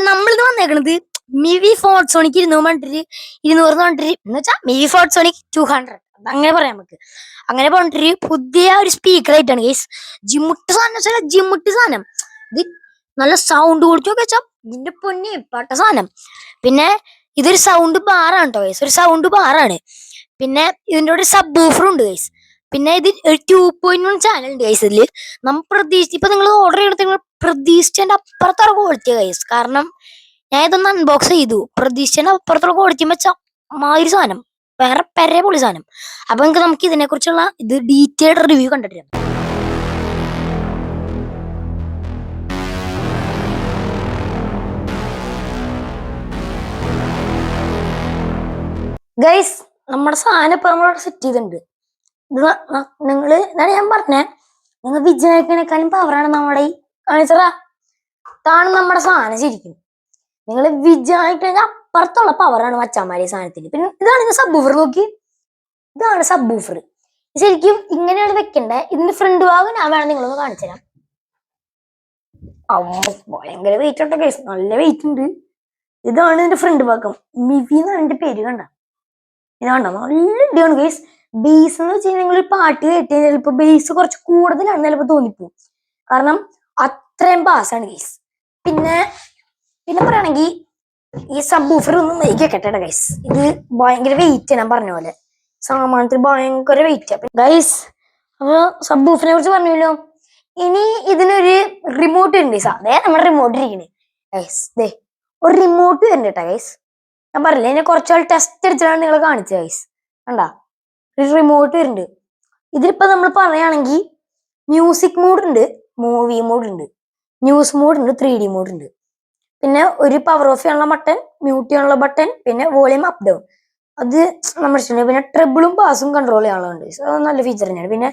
നമ്മളിത് വന്നേക്കണത് മിവി ഫോർട്സോണിക് 200 എന്ന് വെച്ചാൽ മിവി ഫോർട്സോണിക് 200 അങ്ങനെ പറയാം നമുക്ക്. അങ്ങനെ പറഞ്ഞിട്ട് പുതിയ ഒരു സ്പീക്കർ ആയിട്ടാണ് ഗൈസ്. ജിമ്മുട്ട് സാധനം വെച്ചാൽ ജിമ്മുട്ട് സാധനം. ഇത് നല്ല സൗണ്ട് കൊടുത്തൊക്കെ വെച്ചാൽ ഇതിന്റെ പൊന്നി പട്ട സാധനം. പിന്നെ ഇതൊരു സൗണ്ട് ബാറാണ് കേട്ടോ ഗൈസ്, ഒരു സൗണ്ട് ബാറാണ്. പിന്നെ ഇതിന്റെ ഒരു സബ് വൂഫർ ഉണ്ട് ഗൈസ്. പിന്നെ ഇത് ഒരു 2.1 ചാനൽ ഉണ്ട് ഗൈസ്. ഇതില് നമ്മൾ ഇപ്പൊ നിങ്ങൾ ഓർഡർ ചെയ്തിട്ട് നിങ്ങൾ പ്രതീക്ഷിച്ചതിന്റെ അപ്പുറത്തുള്ള ക്വാളിറ്റി ഗൈസ്. കാരണം ഞാൻ ഇതൊന്ന് അൺബോക്സ് ചെയ്തു, പ്രതീക്ഷിച്ചതിന്റെ അപ്പുറത്തുള്ള ക്വാളിറ്റി വെച്ചാൽ മാതിരി സാധനം, വേറെ പെരെ പൊളി സാധനം. അപ്പൊ നമുക്ക് ഇതിനെ കുറിച്ചുള്ള ഇത് ഡീറ്റെയിൽഡ് റിവ്യൂ കണ്ടിട്ട് ഗൈസ്. നമ്മുടെ സാധനം ഇപ്പൊ നമ്മളിവിടെ സെറ്റ് ചെയ്തിട്ടുണ്ട്. നിങ്ങള് എന്താണ് ഞാൻ പറഞ്ഞേ, നിങ്ങൾ വിജയിക്കണേക്കാളും പവറാണ് നമ്മുടെ ഈ കാണിച്ചറാ. ഇതാണ് നമ്മുടെ സാധനം ശരിക്കും. നിങ്ങൾ വിജയിക്കണ അപ്പുറത്തുള്ള പവറാണ് മച്ചാമാരി സാധനത്തിന്. പിന്നെ ഇതാണ് സബ് വൂഫർ, നോക്കി, ഇതാണ് സബ് വൂഫർ. ശരിക്കും ഇങ്ങനെയാണ് വെക്കണ്ടേ. ഇതിന്റെ ഫ്രണ്ട് ഭാഗം ഞാൻ വേണം നിങ്ങളൊന്ന് കാണിച്ചു തരാം. ഭയങ്കര വെയിറ്റ് ഉണ്ടോ കേസ്, നല്ല വെയിറ്റ് ഉണ്ട്. ഇതാണ് ഇതിന്റെ ഫ്രണ്ട് ഭാഗം. മിവി എന്നാണ് എന്റെ പേര്, കണ്ട ഇതാണ്ടോ, നല്ല ഇടിയാണ് കേസ്. ബേസ് എന്ന് വെച്ച് കഴിഞ്ഞാൽ നിങ്ങൾ പാട്ട് കേട്ട് കഴിഞ്ഞാൽ ചിലപ്പോ ബേസ് കുറച്ച് കൂടുതലാണ് ചിലപ്പോ തോന്നിപ്പോ, കാരണം അത്രയും ബാസാണ് കേസ്. പിന്നെ പറയുകയാണെങ്കിൽ ഈ സബ് വൂഫർ ഒന്നും കേട്ടെ ഗൈസ്, ഇത് ഭയങ്കര വെയിറ്റ് ഞാൻ പറഞ്ഞ പോലെ സാമാനത്തിൽ ഭയങ്കര വെയിറ്റ് ഗൈസ്. അപ്പൊ സബ് വൂഫറിനെ കുറിച്ച് പറഞ്ഞല്ലോ. ഇനി ഇതിനൊരു റിമോട്ട് വരുന്നുണ്ട് ഗൈസ്. അതേ നമ്മുടെ റിമോട്ട് ഇരിക്കണേ ഗൈസ്. ദേ ഒരു റിമോട്ട് വരുന്നുണ്ട് കേട്ടാ ഗൈസ്. ഞാൻ പറഞ്ഞില്ലേ, ഇതിനെ കുറച്ചാൾ ടെസ്റ്റ് അടിച്ചാണ് നിങ്ങളെ കാണിച്ചത് ഗൈസ്. കണ്ടാ, ഒരു റിമോട്ട് വരുന്നുണ്ട്. ഇതിലിപ്പോ നമ്മൾ പറയുകയാണെങ്കിൽ മ്യൂസിക് മോഡ് ഉണ്ട്, മൂവി മോഡ് ഉണ്ട്, ന്യൂസ് മോഡ് ഉണ്ട്, 3D മോഡ് ഉണ്ട്. പിന്നെ ഒരു പവർ ഓഫ് ചെയ്യാനുള്ള ബട്ടൺ, മ്യൂട്ട് ചെയ്യാനുള്ള ബട്ടൺ, പിന്നെ വോളിയം അപ്പ് ഡൗൺ അത് നമ്മൾ ഇഷ്ടമാണ്. പിന്നെ ട്രിബിളും ബാസും കൺട്രോൾ ചെയ്യാനുള്ളതുണ്ട്. അത് നല്ല ഫീച്ചർ തന്നെയാണ്. പിന്നെ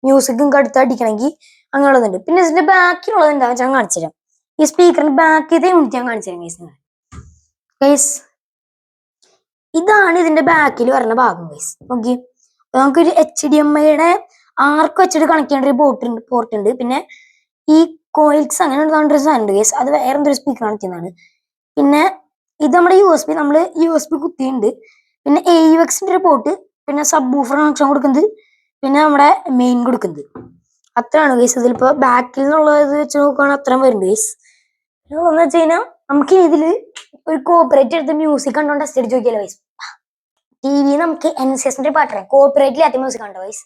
മ്യൂസിക്കും കടുത്ത് അടിക്കണമെങ്കിൽ അങ്ങനെയുള്ളതുണ്ട്. പിന്നെ ഇതിന്റെ ബാക്കിലുള്ളത് എന്താ വെച്ചാൽ കാണിച്ചു തരാം. ഈ സ്പീക്കറിന്റെ ബാക്കിയത്തെ യൂണിറ്റ് ഞാൻ കാണിച്ചു തരാം ഗൈസ്. ഗൈസ് ഇതാണ് ഇതിന്റെ ബാക്കിൽ വരുന്ന ഭാഗം ഗൈസ്. നോക്കി, നമുക്കൊരു HDMI ആർക്ക് വെച്ചിട്ട് കണക്ട് ചെയ്യേണ്ട ഒരു പോർട്ട് ഉണ്ട്. പിന്നെ ഈ കോയിൽസ് അങ്ങനെ ഒരു സാധനം ഉണ്ട് ഗൈസ്. അത് വേറെ എന്തൊരു സ്പീക്കർ കണക്ട്. പിന്നെ ഇത് നമ്മുടെ USB, നമ്മള് USB കുത്തിയുണ്ട്. പിന്നെ AUXന്റെ ഒരു പോർട്ട്, പിന്നെ സബ് വൂഫർ കണക്ഷൻ കൊടുക്കുന്നത്, പിന്നെ നമ്മുടെ മെയിൻ കൊടുക്കുന്നത്. അത്രയാണ് ഗൈസ്. ഇതിലിപ്പോ ബാക്കിൽ നിന്നുള്ളത് വെച്ച് നോക്കുകയാണെങ്കിൽ അത്രയും വരുന്നുണ്ട് ഗൈസ്. എന്ന് വെച്ച് കഴിഞ്ഞാൽ നമുക്ക് ഇതില് ഒരു കോപ്പറേറ്റ് എടുത്ത് മ്യൂസിക് കണ്ടോണ്ട് ടെസ്റ്റ് അടിച്ച് നോക്കിയാലോ ഗൈസ്. TV നമുക്ക് NCSന്റെ പാട്ട് കോപ്പറേറ്റിൽ ആദ്യം മ്യൂസിക് കണ്ടോ ഗൈസ്,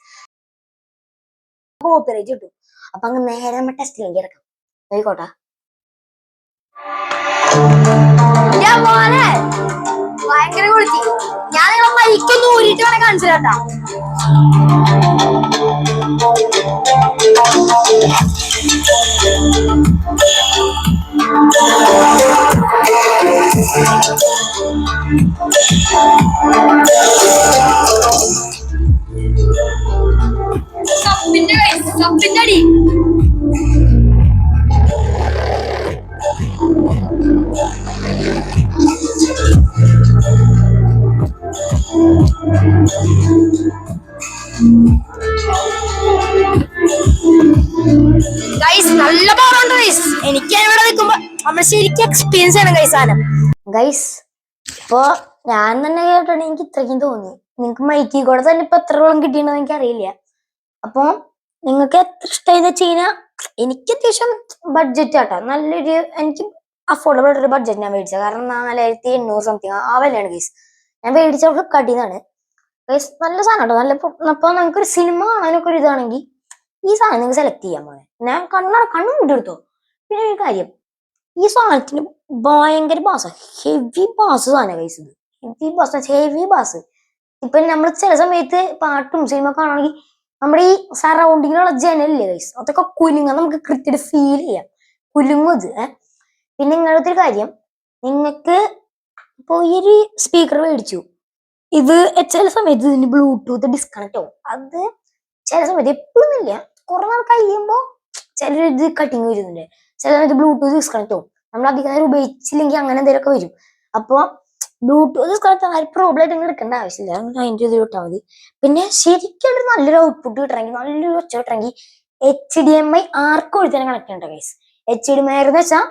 കോപ്പറേറ്റ് കിട്ടും. അപ്പൊ അങ്ങ് നേരെ നമ്മൾ ടെസ്റ്റിലേക്ക് ഇറക്കാം. നോക്കോട്ടെ, ഭയങ്കര ക്വാളിറ്റി. ഞാൻ നിങ്ങളെ മൈക്കൊന്ന് ഊരിട്ട് വേണേ കാണിച്ചു തരാട്ടാ. സപ്പിന്റെ അടി ഗൈസ്, നല്ല പവറുണ്ട് ഗൈസ്. എനിക്ക് ഇവിടെ നിൽക്കുമ്പോ നമ്മൾ ശരിക്കും എക്സ്പീരിയൻസ് ചെയ്യണം ഗൈസ് സാധനം. ഗൈസ് ഇപ്പൊ ഞാൻ തന്നെ കേട്ടാണ് എനിക്ക് ഇത്രയ്ക്കും തോന്നി. നിങ്ങക്ക് മൈക്കിൽ കൂടെ തന്നെ ഇപ്പൊ എത്രയോളം കിട്ടിയിട്ടുണ്ടോ എനിക്ക് അറിയില്ല. അപ്പൊ നിങ്ങൾക്ക് എത്ര ഇഷ്ടമായെന്ന് വെച്ച് കഴിഞ്ഞാൽ എനിക്ക് അത്യാവശ്യം ബഡ്ജറ്റ് ആട്ടോ, നല്ലൊരു എനിക്ക് അഫോർഡബിൾ ആയിട്ടൊരു ബഡ്ജറ്റ് ഞാൻ മേടിച്ചത്. കാരണം 4800 സംതിങ് ആ വിലയാണ് ഗൈസ്. ഞാൻ മേടിച്ച ഫ്ലിപ്കാർട്ടിൽ നിന്നാണ് ഗൈസ്. നല്ല സാധനം കേട്ടോ, നല്ല. അപ്പൊ നമുക്കൊരു സിനിമ കാണാനൊക്കെ ഒരു ഇതാണെങ്കിൽ ഈ സാധനം നിങ്ങൾക്ക് സെലക്ട് ചെയ്യാൻ പോലെ. ഞാൻ കണ്ണും കൂട്ടിയെടുത്തോ. പിന്നെ ഒരു കാര്യം, ഈ സാധനത്തിന് ഭയങ്കര ബാസ്, ഹെവി ബാസ് സാധനം ഗൈസ്. ഇത് ഹെവി ബാസ്, ഹെവി ബാസ്. ഇപ്പൊ നമ്മൾ ചില സമയത്ത് പാട്ടും സിനിമ കാണുകയാണെങ്കിൽ നമ്മുടെ ഈ സറൗണ്ടിങ്ങിലുള്ള ജനലില്ലേ ഗൈസ്, അതൊക്കെ കുലുങ്ങാൻ നമുക്ക് കൃത്യമായിട്ട് ഫീൽ ചെയ്യാം, കുലുങ്ങും ഇത്. പിന്നെ ഇങ്ങനത്തെ ഒരു കാര്യം, നിങ്ങൾക്ക് ഇപ്പൊ ഈ ഒരു സ്പീക്കർ മേടിച്ചു, ഇത് ചില സമയത്ത് ഇതിന് ബ്ലൂടൂത്ത് ഡിസ്കണക്ട് ആവും. അത് ചില സമയത്ത് എപ്പോഴും ഇല്ല, കുറെ നാൾ കഴിയുമ്പോ ചില ഇത് കട്ടിങ് വരുന്നുണ്ട്. ചില സമയത്ത് ബ്ലൂടൂത്ത് ഡിസ്കണക്ട് ആവും. നമ്മൾ അധികം നേരം ഉപയോഗിച്ചില്ലെങ്കിൽ അങ്ങനെ എന്തെങ്കിലുമൊക്കെ വരും. അപ്പൊ ബ്ലൂടൂത്ത് ഡിസ്കണക്ട് ആയ പ്രോബ്ലം ആയിട്ട് എടുക്കേണ്ട ആവശ്യമില്ല, അതിൻ്റെ ഇത് വിട്ടാൽ മതി. പിന്നെ ശരിക്കും നല്ലൊരു ഔട്ട്പുട്ട് കിട്ടണമെങ്കിൽ, നല്ലൊരു ഒച്ച കിട്ടണമെങ്കിൽ HDMI ആർക്കും എഴുതാൻ കണക്ട് ചെയ്യണ്ട ഗൈസ്. HDMI എന്ന് വെച്ചാൽ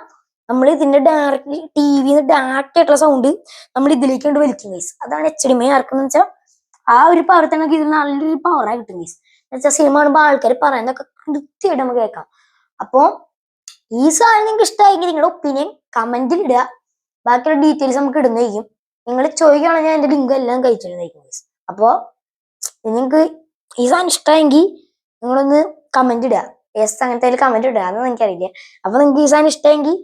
നമ്മൾ ഇതിന്റെ ഡയറക്റ്റ് ടിവിന്ന് ഡയറക്റ്റ് ആയിട്ടുള്ള സൗണ്ട് നമ്മൾ ഇതിലേക്ക് കൊണ്ട് വലിക്കും ഗൈസ്. അതാണ് HDMI ആർക്കെന്ന് വെച്ചാൽ ആ ഒരു പവർ തന്നെ ഇത് നല്ലൊരു പവറായി കിട്ടും ഗൈസ്. എന്നുവെച്ചാൽ സിനിമ കാണുമ്പോൾ ആൾക്കാർ പറയുന്നതൊക്കെ കൃത്യമായിട്ട് നമുക്ക് കേൾക്കാം. അപ്പോ ഈ സാധനം നിങ്ങൾക്ക് ഇഷ്ടമായെങ്കിൽ നിങ്ങളുടെ ഒപ്പീനിയൻ കമന്റിൽ ഇടുക. ബാക്കിയുള്ള ഡീറ്റെയിൽസ് നമുക്ക് ഇടുന്നതായിരിക്കും. നിങ്ങൾ ചോദിക്കുകയാണെങ്കിൽ ഞാൻ എന്റെ ലിങ്ക് എല്ലാം കഴിച്ചിരുന്നതായിരിക്കും ഗൈസ്. അപ്പോ നിങ്ങൾക്ക് ഈ സാധനം ഇഷ്ടമായെങ്കിൽ നിങ്ങളൊന്ന് കമന്റ് ഇടുക. അങ്ങനത്തെ കമന്റ് ഇടുക, അതൊന്നും എനിക്കറിയില്ല. അപ്പൊ നിങ്ങൾക്ക് ഈ സാധനം ഇഷ്ടമെങ്കിൽ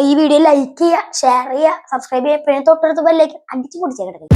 ഈ വീഡിയോ ലൈക്ക് ചെയ്യുക, ഷെയർ ചെയ്യുക, സബ്സ്ക്രൈബ് ചെയ്യുക, പിന്നെ തൊട്ടടുത്ത് ബെല്ലൈക്കൺ അടിച്ചു പൊടിച്ചേക്കട്ടെ.